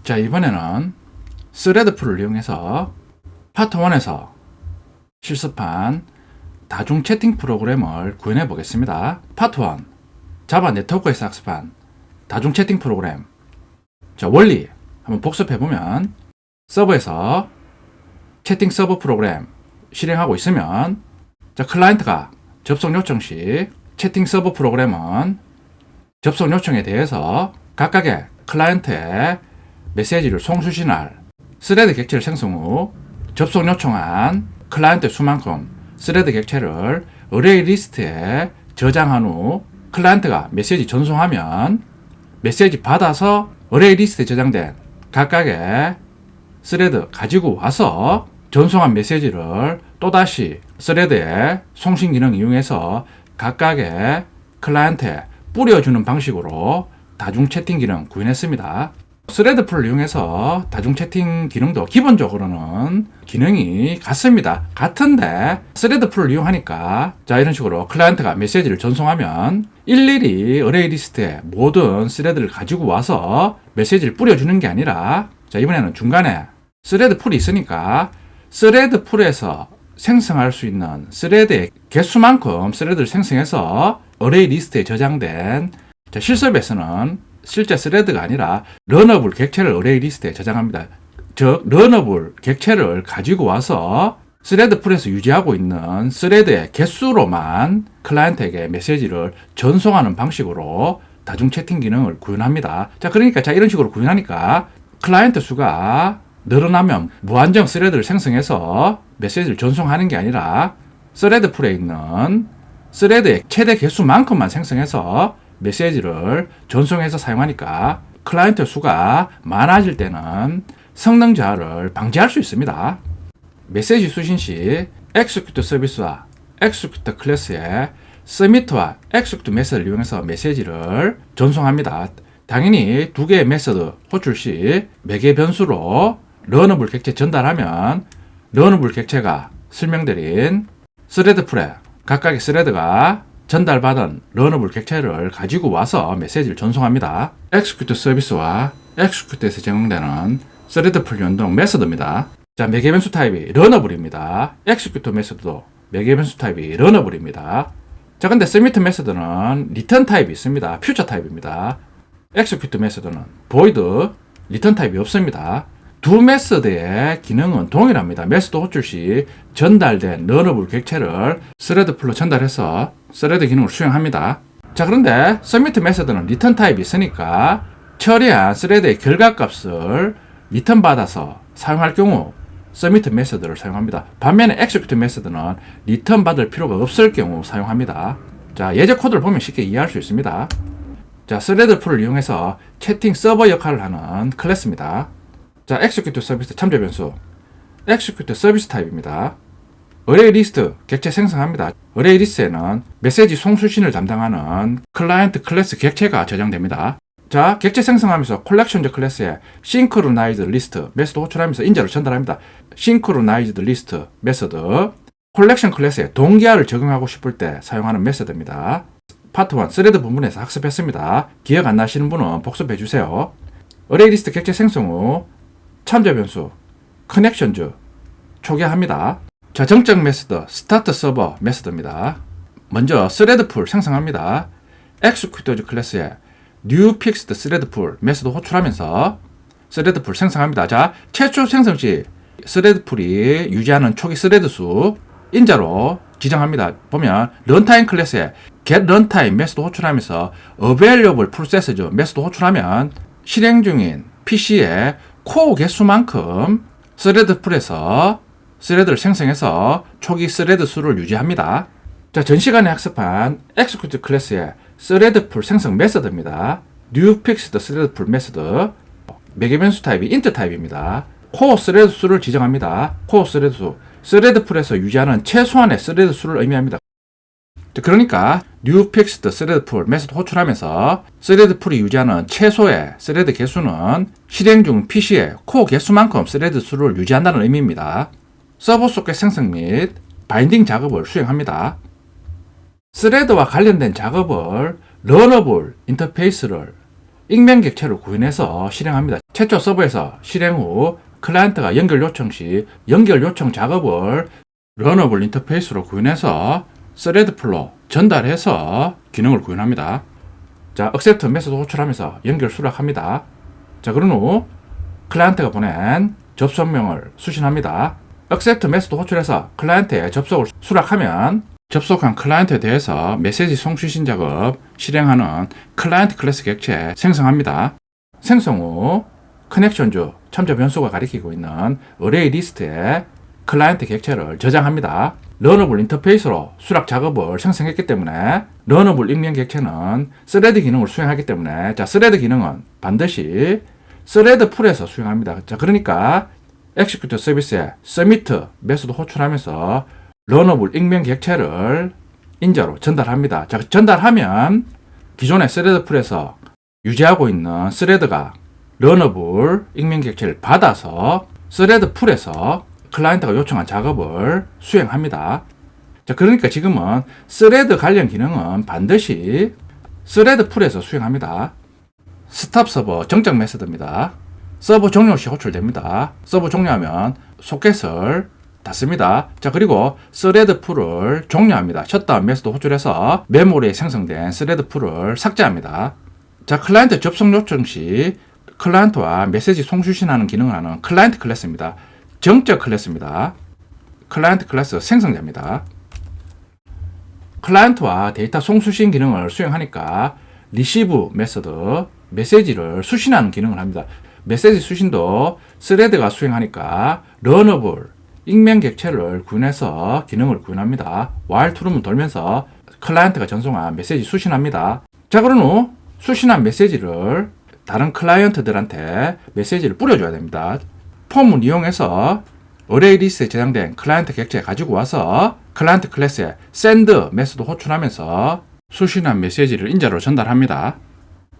자, 이번에는 스레드풀을 이용해서 파트 1에서 실습한 다중 채팅 프로그램을 구현해 보겠습니다. 파트 1, 자바 네트워크에서 학습한 다중 채팅 프로그램. 자, 원리 한번 복습해 보면, 서버에서 채팅 서버 프로그램 실행하고 있으면, 자, 클라이언트가 접속 요청 시 채팅 서버 프로그램은 접속 요청에 대해서 각각의 클라이언트의 메시지를 송수신할 스레드 객체를 생성 후 접속 요청한 클라이언트 수만큼 스레드 객체를 어레이 리스트에 저장한 후 클라이언트가 메시지 전송하면 메시지 받아서 어레이 리스트에 저장된 각각의 스레드 가지고 와서 전송한 메시지를 또다시 스레드의 송신 기능 이용해서 각각의 클라이언트에 뿌려주는 방식으로 다중 채팅 기능 구현했습니다. 스레드풀을 이용해서 다중 채팅 기능도 기본적으로는 기능이 같습니다. 같은데 스레드풀을 이용하니까, 자, 이런 식으로 클라이언트가 메시지를 전송하면 일일이 어레이 리스트에 모든 스레드를 가지고 와서 메시지를 뿌려주는 게 아니라, 자, 이번에는 중간에 스레드풀이 있으니까 스레드풀에서 생성할 수 있는 스레드의 개수만큼 스레드를 생성해서 어레이 리스트에 저장된, 자, 실습에서는 실제 스레드가 아니라 러너블 객체를 어레이 리스트에 저장합니다. 즉, 러너블 객체를 가지고 와서 스레드풀에서 유지하고 있는 스레드의 개수로만 클라이언트에게 메시지를 전송하는 방식으로 다중 채팅 기능을 구현합니다. 자, 그러니까 이런 식으로 구현하니까 클라이언트 수가 늘어나면 무한정 스레드를 생성해서 메시지를 전송하는 게 아니라 스레드풀에 있는 스레드의 최대 개수만큼만 생성해서 메시지를 전송해서 사용하니까 클라이언트 수가 많아질 때는 성능 저하를 방지할 수 있습니다. 메시지 수신 시 execute 서비스와 execute 클래스의 submit와 execute 메서드를 이용해서 메시지를 전송합니다. 당연히 두 개의 메서드 호출 시 매개 변수로 러너블 객체 전달하면 러너블 객체가 설명드린 스레드풀에 각각의 스레드가 전달받은 러너블 객체를 가지고 와서 메시지를 전송합니다. execute 서비스와 execute에서 제공되는 스레드풀 연동 메서드입니다. 자, 매개 변수 타입이 러너블입니다. execute 메서드도 매개 변수 타입이 러너블입니다. 자, 근데 submit 메서드는 return 타입이 있습니다. future 타입입니다. execute 메서드는 void, return 타입이 없습니다. 두 메서드의 기능은 동일합니다. 메서드 호출 시 전달된 러너블 객체를 스레드풀로 전달해서 스레드 기능을 수행합니다. 자, 그런데 submit 메서드는 return 타입이 있으니까 처리한 스레드의 결과값을 리턴 받아서 사용할 경우 submit 메서드를 사용합니다. 반면에 execute 메서드는 리턴 받을 필요가 없을 경우 사용합니다. 자, 예제 코드를 보면 쉽게 이해할 수 있습니다. 자, 스레드풀을 이용해서 채팅 서버 역할을 하는 클래스입니다. 자, execute 서비스 참조 변수 execute 서비스 타입입니다. 어레이 리스트 객체 생성합니다. 어레이 리스트에는 메시지 송수신을 담당하는 클라이언트 클래스 객체가 저장됩니다. 자, 객체 생성하면서 콜렉션즈 클래스에 synchronized list 메서드 호출하면서 인자를 전달합니다. synchronized list 메서드 콜렉션 클래스에 동기화를 적용하고 싶을 때 사용하는 메서드입니다. 파트 1 스레드 부분에서 학습했습니다. 기억 안 나시는 분은 복습해 주세요. 어레이 리스트 객체 생성 후 참조 변수 connections 초기화합니다. 자, 정적 메서드 스타트 서버 메서드입니다. 먼저 스레드풀 생성합니다. execute 클래스에 new fixed 스레드풀 메서드 호출하면서 스레드풀 생성합니다. 자, 최초 생성 시 스레드풀이 유지하는 초기 스레드 수 인자로 지정합니다. 보면 런타임 클래스에 get runtime 메서드 호출하면서 available processes 메서드 호출하면 실행 중인 PC의 코어 개수만큼 스레드풀에서 스레드를 생성해서 초기 스레드 수를 유지합니다. 자, 전 시간에 학습한 execute 클래스의 스레드풀 생성 메서드입니다. new fixed 스레드풀 메서드 매개 변수 타입이 int 타입입니다. 코어 스레드 수를 지정합니다. 코어 스레드 수 스레드풀에서 유지하는 최소한의 스레드 수를 의미합니다. 그러니까 new fixed 스레드풀 메서드 호출하면서 스레드풀이 유지하는 최소의 스레드 개수는 실행 중 PC의 코어 개수만큼 스레드 수를 유지한다는 의미입니다. 서버 소켓 생성 및 바인딩 작업을 수행합니다. 스레드와 관련된 작업을 러너블 인터페이스를 익명 객체를 구현해서 실행합니다. 최초 서버에서 실행 후 클라이언트가 연결 요청 시 연결 요청 작업을 러너블 인터페이스로 구현해서 스레드 풀로 전달해서 기능을 구현합니다. 자, accept 메시지 호출하면서 연결 수락합니다. 자, 그런 후 클라이언트가 보낸 접속명을 수신합니다. accept 메시지 호출해서 클라이언트의 접속을 수락하면 접속한 클라이언트에 대해서 메시지 송수신 작업 실행하는 클라이언트 클래스 객체 생성합니다. 생성 후 커넥션주 참조 변수가 가리키고 있는 어레이 리스트에 클라이언트 객체를 저장합니다. 러너블 인터페이스로 수락 작업을 생성했기 때문에 러너블 익명 객체는 스레드 기능을 수행하기 때문에 자, 스레드 기능은 반드시 스레드 풀에서 수행합니다. 자, 그러니까 execute 서비스에 submit 메시지 호출하면서 러너블 익명 객체를 인자로 전달합니다. 자, 전달하면 기존의 스레드 풀에서 유지하고 있는 스레드가 러너블 익명 객체를 받아서 스레드 풀에서 클라이언트가 요청한 작업을 수행합니다. 자, 그러니까 지금은 스레드 관련 기능은 반드시 스레드 풀에서 수행합니다. 스탑 서버 정작 메소드입니다. 서버 종료 시 호출됩니다. 서버 종료하면 소켓을 닫습니다. 자, 그리고 스레드 풀을 종료합니다. 셧다운 메소드 호출해서 메모리에 생성된 스레드 풀을 삭제합니다. 자, 클라이언트 접속 요청 시 클라이언트와 메시지 송수신하는 기능을 하는 클라이언트 클래스입니다. 정적 클래스입니다. 클라이언트 클래스 생성자입니다. 클라이언트와 데이터 송수신 기능을 수행하니까 리시브 메소드 메시지를 수신하는 기능을 합니다. 메시지 수신도 스레드가 수행하니까 러너블 익명 객체를 구현해서 기능을 구현합니다. while true는 돌면서 클라이언트가 전송한 메시지 수신합니다. 자, 그런 후 수신한 메시지를 다른 클라이언트들한테 메시지를 뿌려줘야 됩니다. 폼을 이용해서 어레이 리스트에 저장된 클라이언트 객체 가지고 와서 클라이언트 클래스에 send 메소드 호출하면서 수신한 메시지를 인자로 전달합니다.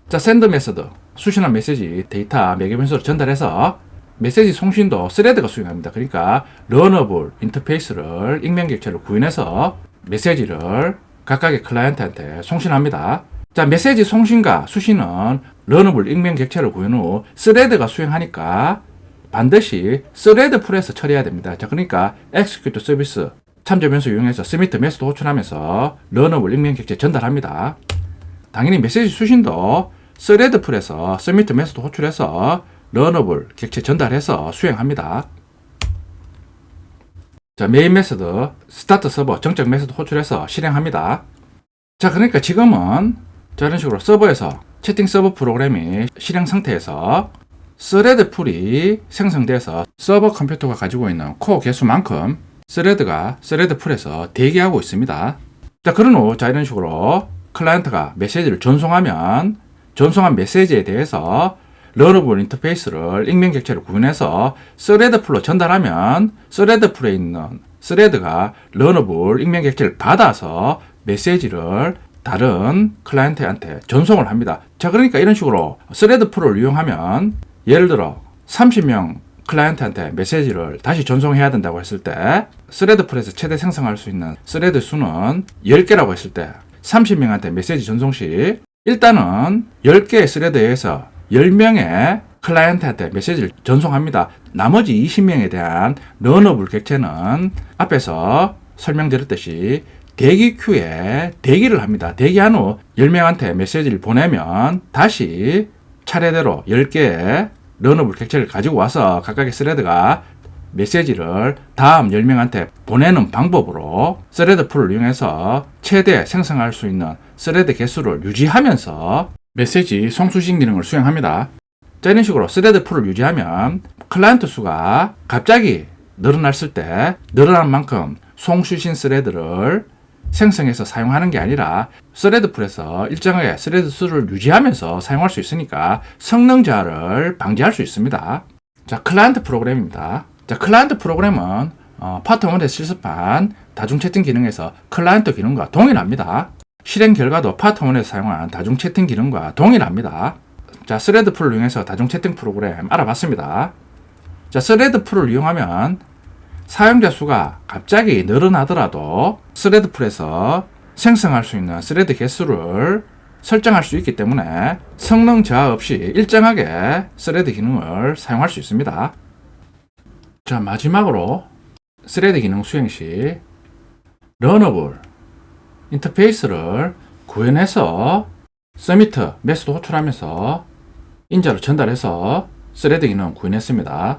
자, send 메소드 수신한 메시지 데이터 매개 변수로 전달해서 메시지 송신도 스레드가 수행합니다. 그러니까 러너블 인터페이스를 익명 객체를 구현해서 메시지를 각각의 클라이언트한테 송신합니다. 자, 메시지 송신과 수신은 러너블 익명 객체를 구현 후 스레드가 수행하니까 반드시 스레드 풀에서 처리해야 됩니다. 자, 그러니까 execute 서비스 참조 변수 이용해서 submit 메시지 호출하면서 러너블 익명 객체 전달합니다. 당연히 메시지 수신도 스레드 풀에서 submit 메시지 호출해서 러너블 객체 전달해서 수행합니다. 자, 메인 메소드 스타트 서버 정적 메소드 호출해서 실행합니다. 자, 그러니까 지금은 자, 이런 식으로 서버에서 채팅 서버 프로그램이 실행 상태에서 스레드 풀이 생성돼서 서버 컴퓨터가 가지고 있는 코어 개수만큼 스레드가 스레드 풀에서 대기하고 있습니다. 자, 그런 후 자, 이런 식으로 클라이언트가 메시지를 전송하면 전송한 메시지에 대해서 러너블 인터페이스를 익명 객체를 구현해서 스레드 풀로 전달하면 스레드 풀에 있는 스레드가 러너블 익명 객체를 받아서 메시지를 다른 클라이언트한테 전송을 합니다. 자, 그러니까 이런 식으로 스레드 풀을 이용하면 예를 들어 30명 클라이언트한테 메시지를 다시 전송해야 된다고 했을 때 스레드 풀에서 최대 생성할 수 있는 스레드 수는 10개라고 했을 때 30명한테 메시지 전송 시 일단은 10개의 스레드에서 10명의 클라이언트한테 메시지를 전송합니다. 나머지 20명에 대한 러너블 객체는 앞에서 설명드렸듯이 대기 큐에 대기를 합니다. 대기한 후 10명한테 메시지를 보내면 다시 차례대로 10개의 러너블 객체를 가지고 와서 각각의 스레드가 메시지를 다음 10명한테 보내는 방법으로 스레드 풀을 이용해서 최대 생성할 수 있는 스레드 개수를 유지하면서 메시지 송수신 기능을 수행합니다. 자, 이런 식으로 스레드 풀을 유지하면 클라이언트 수가 갑자기 늘어났을 때 늘어난 만큼 송수신 스레드를 생성해서 사용하는 게 아니라 스레드 풀에서 일정하게 스레드 수를 유지하면서 사용할 수 있으니까 성능 저하를 방지할 수 있습니다. 자, 클라이언트 프로그램입니다. 자, 클라이언트 프로그램은 파트 1에서 실습한 다중 채팅 기능에서 클라이언트 기능과 동일합니다. 실행 결과도 파트 1에서 사용한 다중 채팅 기능과 동일합니다. 자, 스레드 풀을 이용해서 다중 채팅 프로그램 알아봤습니다. 자, 스레드 풀을 이용하면 사용자 수가 갑자기 늘어나더라도 스레드 풀에서 생성할 수 있는 스레드 개수를 설정할 수 있기 때문에 성능 저하 없이 일정하게 스레드 기능을 사용할 수 있습니다. 자, 마지막으로 스레드 기능 수행 시 러너블 인터페이스를 구현해서 서미트 메시지 호출하면서 인자로 전달해서 스레드 기능 구현했습니다.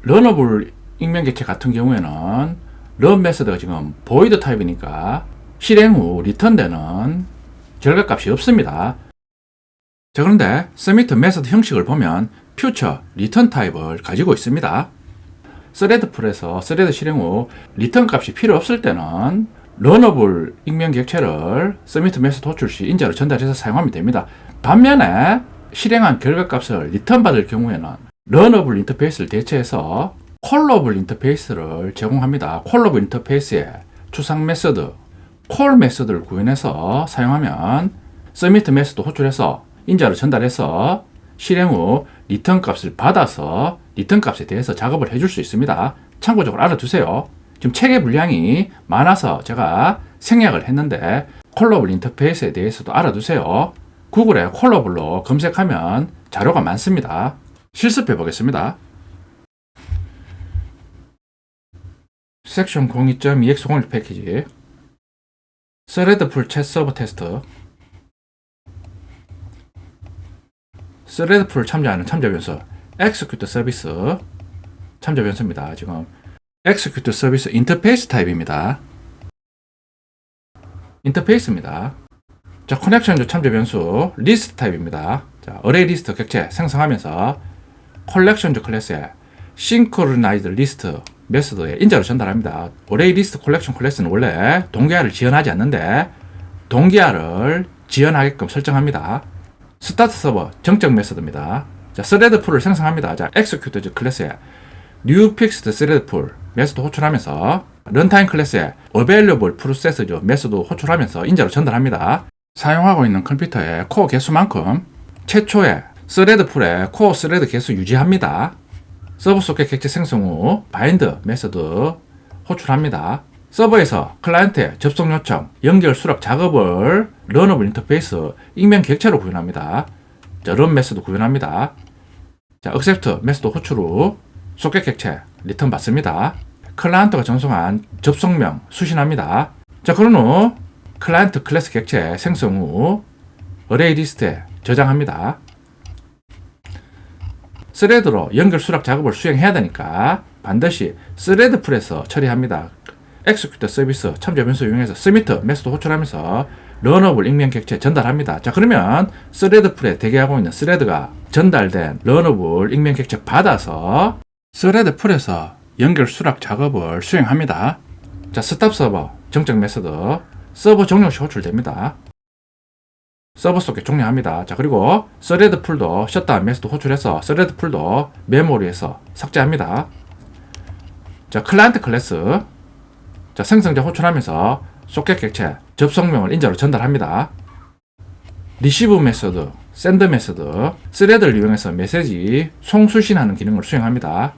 러너블 익명 객체 같은 경우에는 런 메서드가 지금 보이드 타입이니까 실행 후 리턴되는 결과값이 없습니다. 자, 그런데 서미트 메서드 형식을 보면 퓨처 리턴 타입을 가지고 있습니다. 스레드 풀에서 스레드 실행 후 리턴 값이 필요 없을 때는 러너블 익명 객체를 서미트 메서드 호출 시 인자로 전달해서 사용하면 됩니다. 반면에 실행한 결과값을 리턴 받을 경우에는 러너블 인터페이스를 대체해서 콜러블 인터페이스를 제공합니다. 콜러블 인터페이스에 추상 메서드, 콜 메서드를 구현해서 사용하면 서미트 메서드 호출해서 인자로 전달해서 실행 후 리턴 값을 받아서 리턴 값에 대해서 작업을 해줄 수 있습니다. 참고적으로 알아두세요. 지금 체계 분량이 많아서 제가 생략을 했는데 콜러블 인터페이스에 대해서도 알아두세요. 구글에 콜러블로 검색하면 자료가 많습니다. 실습해 보겠습니다. 섹션 02.2x01 패키지 스레드풀 챗 서버 테스트 스레드풀 참여하는 참조 변수 execute 서비스 참조 변수입니다. 지금 execute 서비스 인터페이스 타입입니다. 인터페이스입니다. 자, 커넥션 참조 변수 리스트 타입입니다. 자, 어레이 리스트 객체 생성하면서 컬렉션 클래스에 싱크로나이즈 리스트 메서드에 인자로 전달합니다. 어레이 리스트 컬렉션 클래스는 원래 동기화를 지원하지 않는데 동기화를 지원하게끔 설정합니다. 스타트 서버 정적 메서드입니다. 자, 스레드 풀을 생성합니다. 자, execute 클래스에 new fixed thread pool 메서드 호출하면서 런타임 클래스에 available process 메서드 호출하면서 인자로 전달합니다. 사용하고 있는 컴퓨터의 코어 개수만큼 최초의 스레드 풀의 코어 스레드 개수 유지합니다. 서버 소켓 객체 생성 후 바인드 메서드 호출합니다. 서버에서 클라이언트의 접속 요청, 연결 수락 작업을 러너블 인터페이스 익명 객체로 구현합니다. 자, 런 메서드 구현합니다. 자, accept 메서드 호출 후 소켓 객체 리턴 받습니다. 클라이언트가 전송한 접속명 수신합니다. 자, 그런 후 클라이언트 클래스 객체 생성 후 어레이 리스트에 저장합니다. 스레드로 연결 수락 작업을 수행해야 되니까 반드시 스레드 풀에서 처리합니다. execute 서비스 참조 변수 이용해서 submit 메시지 호출하면서 러너블 익명 객체 전달합니다. 자, 그러면 스레드 풀에 대기하고 있는 스레드가 전달된 러너블 익명 객체 받아서 스레드 풀에서 연결 수락 작업을 수행합니다. 자, 스탑 서버 정적 메서드 서버 종료 시 호출됩니다. 서버 소켓 종료합니다. 자, 그리고 스레드 풀도 셧다운 메시지 호출해서 스레드 풀도 메모리에서 삭제합니다. 자, 클라이언트 클래스 자, 생성자 호출하면서 소켓 객체 접속명을 인자로 전달합니다. 리시브 메서드, 샌드 메서드 스레드를 이용해서 메시지 송수신하는 기능을 수행합니다.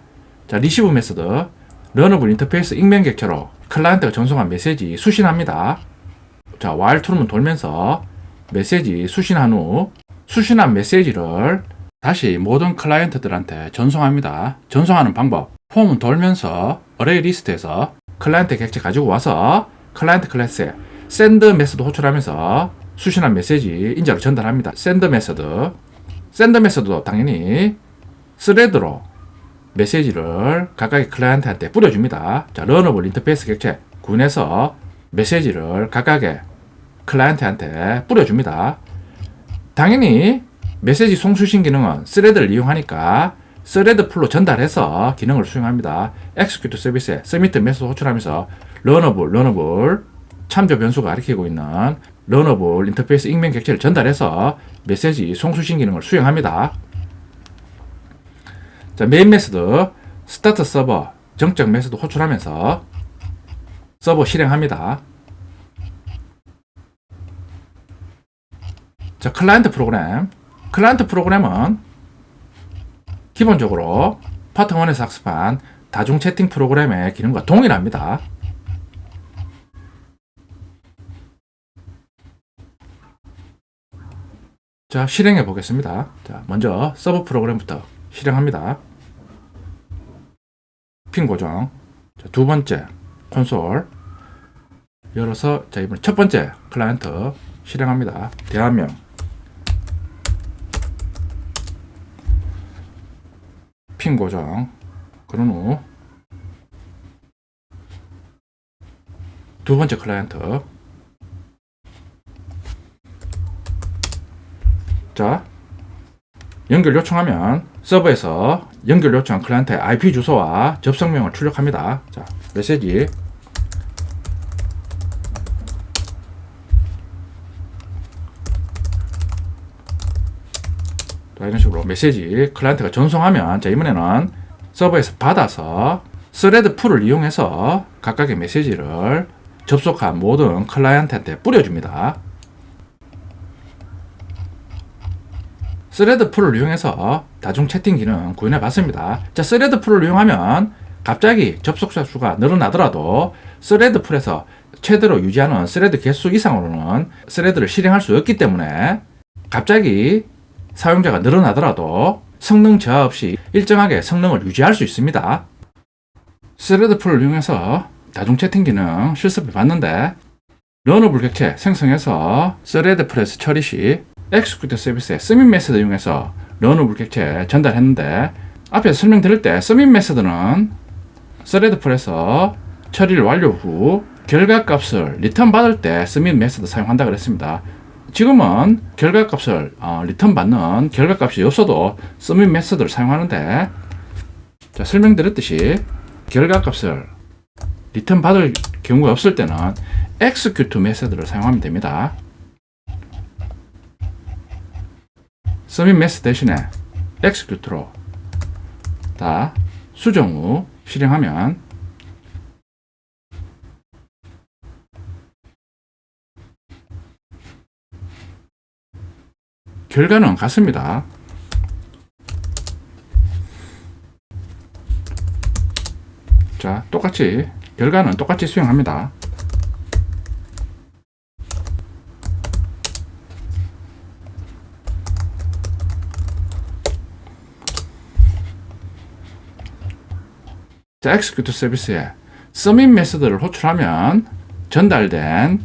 자, 리시브 메서드 러너블 인터페이스 익명 객체로 클라이언트가 전송한 메시지 수신합니다. 자, while true는 돌면서 메시지 수신한 후 수신한 메시지를 다시 모든 클라이언트들한테 전송합니다. 전송하는 방법 폼은 돌면서 어레이 리스트에서 클라이언트 객체 가지고 와서 클라이언트 클래스에 send 메서드 호출하면서 수신한 메시지 인자로 전달합니다. send 메서드도 당연히 스레드로 메시지를 각각의 클라이언트한테 뿌려줍니다. 자, 러너블 인터페이스 객체 구현해서 메시지를 각각의 클라이언트한테 뿌려줍니다. 당연히 메시지 송수신 기능은 스레드를 이용하니까 스레드 풀로 전달해서 기능을 수행합니다. execute 서비스에 submit 메시지 호출하면서 러너블 참조 변수가 가리키고 있는 러너블 인터페이스 익명 객체를 전달해서 메시지 송수신 기능을 수행합니다. 자, 메인 메서드 스타트 서버 정적 메서드 호출하면서 서버 실행합니다. 자, 클라이언트 프로그램은 기본적으로 파트 1에서 학습한 다중 채팅 프로그램의 기능과 동일합니다. 자, 실행해 보겠습니다. 자, 먼저 서브 프로그램부터 실행합니다. 핀 고정. 자, 두 번째 콘솔 열어서, 자, 이번에 첫 번째 클라이언트 실행합니다. 대화명. 핀 고정. 그런 후 두 번째 클라이언트. 자, 연결 요청하면 서버에서 연결 요청한 클라이언트의 IP 주소와 접속명을 출력합니다. 자, 메시지. 자, 이런 식으로 메시지 클라이언트가 전송하면, 자, 이번에는 서버에서 받아서 스레드 풀을 이용해서 각각의 메시지를 접속한 모든 클라이언트한테 뿌려줍니다. 스레드 풀을 이용해서 다중 채팅 기능 구현해 봤습니다. 자, 스레드 풀을 이용하면 갑자기 접속자 수가 늘어나더라도 스레드 풀에서 최대로 유지하는 스레드 개수 이상으로는 스레드를 실행할 수 없기 때문에 갑자기 사용자가 늘어나더라도 성능 저하 없이 일정하게 성능을 유지할 수 있습니다. 스레드 풀을 이용해서 다중 채팅 기능 실습해 봤는데, 러너블 객체 생성해서 스레드 풀에서 처리 시 엑스큐트 서비스의 서밋 메서드 이용해서 러너블 객체 전달했는데, 앞에서 설명드릴 때 서밋 메서드는 스레드 풀에서 처리를 완료 후 결과값을 리턴 받을 때 서밋 메서드 사용한다 그랬습니다. 지금은 결과값을 리턴 받는 결과값이 없어도 서밋 메서드를 사용하는데, 자, 설명드렸듯이 결과값을 리턴 받을 경우가 없을 때는 execute 메서드를 사용하면 됩니다. 서밋 메서드 대신에 execute로 다 수정 후 실행하면 결과는 같습니다. 자, 결과는 똑같이 수행합니다. 자, execute 서비스에 서밋 메서드를 호출하면 전달된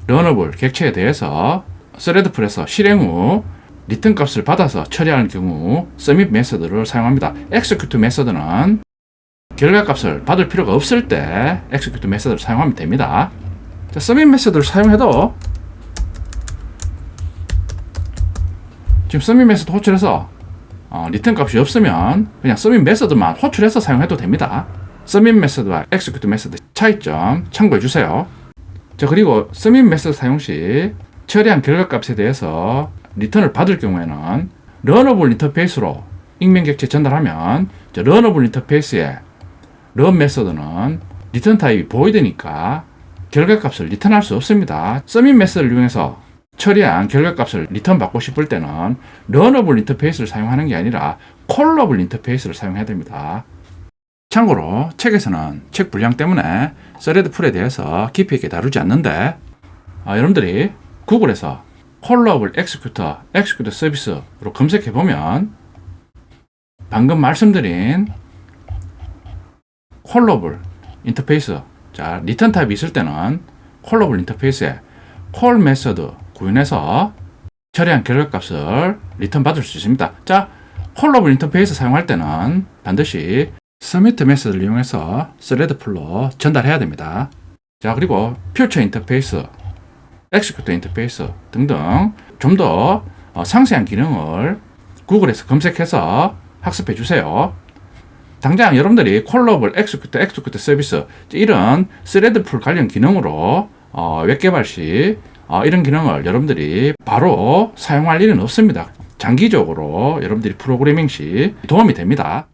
러너블 객체에 대해서 스레드 풀에서 실행 후 리턴 값을 받아서 처리하는 경우 서밋 메서드를 사용합니다. execute 메서드는 결과값을 받을 필요가 없을 때 execute 메서드를 사용하면 됩니다. 자, 서밋 메서드를 사용해도 지금 서밋 메서드 호출해서 리턴 값이 없으면 그냥 서밋 메서드만 호출해서 사용해도 됩니다. 서밋 메서드와 execute 메서드 차이점 참고해 주세요. 자, 그리고 서밋 메서드 사용 시 처리한 결과값에 대해서 리턴을 받을 경우에는 러너블 인터페이스로 익명 객체 전달하면 러너블 인터페이스에 런 메서드는 리턴 타입이 보이드니까 결과값을 리턴할 수 없습니다. 서밋 메서드를 이용해서 처리한 결과값을 리턴 받고 싶을 때는 러너블 인터페이스를 사용하는 게 아니라 콜러블 인터페이스를 사용해야 됩니다. 참고로 책에서는 책 분량 때문에 스레드 풀에 대해서 깊이 있게 다루지 않는데, 여러분들이 구글에서 콜러블 엑스큐터, 엑스큐터 서비스로 검색해 보면 방금 말씀드린 콜러블 인터페이스, 자, 리턴 타입이 있을 때는 콜러블 인터페이스에 콜 메서드 구현해서 처리한 결과값을 리턴 받을 수 있습니다. 자, 콜러블 인터페이스 사용할 때는 반드시 서미트 메서드를 이용해서 스레드 풀로 전달해야 됩니다. 자, 그리고 퓨처 인터페이스, 엑스큐트 인터페이스 등등 좀 더 상세한 기능을 구글에서 검색해서 학습해 주세요. 당장 여러분들이 콜러블, 엑스큐트 서비스 이런 스레드 풀 관련 기능으로 웹 개발 시 이런 기능을 여러분들이 바로 사용할 일은 없습니다. 장기적으로 여러분들이 프로그래밍 시 도움이 됩니다.